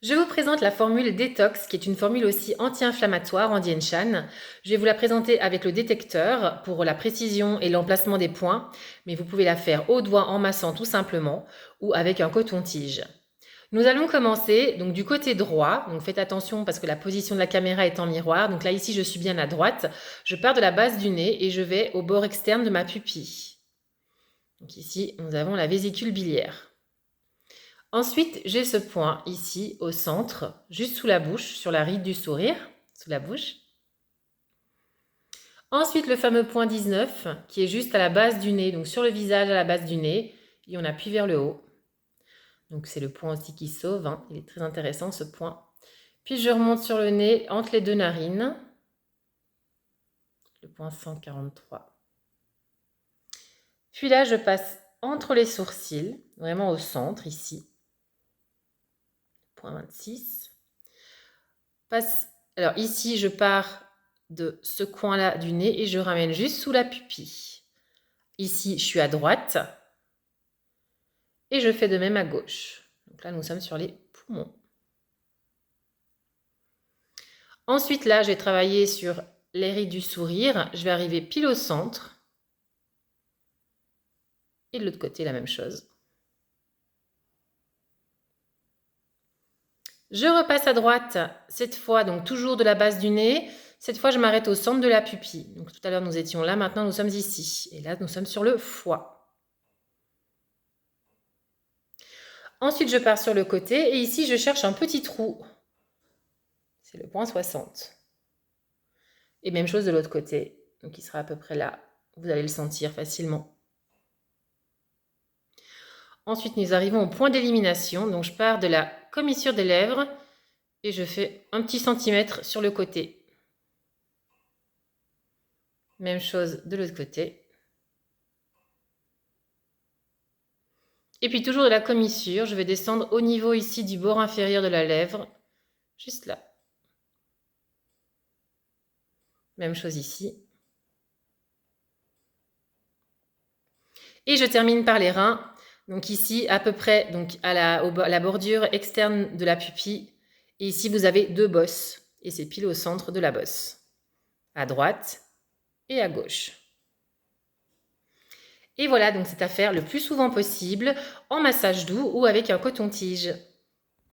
Je vous présente la formule Détox, qui est une formule aussi anti-inflammatoire en Dien Shan. Je vais vous la présenter avec le détecteur pour la précision et l'emplacement des points, mais vous pouvez la faire au doigt en massant tout simplement ou avec un coton-tige. Nous allons commencer donc du côté droit, donc faites attention parce que la position de la caméra est en miroir. Donc là ici je suis bien à droite, je pars de la base du nez et je vais au bord externe de ma pupille. Donc ici nous avons la vésicule biliaire. Ensuite, j'ai ce point ici au centre, juste sous la bouche, sur la ride du sourire, sous la bouche. Ensuite, le fameux point 19 qui est juste à la base du nez, donc sur le visage à la base du nez, et on appuie vers le haut. Donc c'est le point aussi qui sauve, hein. Il est très intéressant ce point. Puis je remonte sur le nez entre les deux narines, le point 143. Puis là, je passe entre les sourcils, vraiment au centre ici. Point 26. Alors ici, je pars de ce coin-là du nez et je ramène juste sous la pupille. Ici, je suis à droite et je fais de même à gauche. Donc là, nous sommes sur les poumons. Ensuite, là, je vais travailler sur les rides du sourire. Je vais arriver pile au centre. Et de l'autre côté, la même chose. Je repasse à droite, cette fois, donc toujours de la base du nez. Cette fois, je m'arrête au centre de la pupille. Donc tout à l'heure, nous étions là, maintenant, nous sommes ici. Et là, nous sommes sur le foie. Ensuite, je pars sur le côté et ici, je cherche un petit trou. C'est le point 60. Et même chose de l'autre côté. Donc, il sera à peu près là. Vous allez le sentir facilement. Ensuite, nous arrivons au point d'élimination. Donc, je pars de la commissure des lèvres et je fais un petit centimètre sur le côté. Même chose de l'autre côté. Et puis, toujours de la commissure, je vais descendre au niveau ici du bord inférieur de la lèvre. Juste là. Même chose ici. Et je termine par les reins. Donc ici, à peu près donc à la bordure externe de la pupille. Et ici, vous avez deux bosses. Et c'est pile au centre de la bosse. À droite et à gauche. Et voilà, donc c'est à faire le plus souvent possible en massage doux ou avec un coton-tige.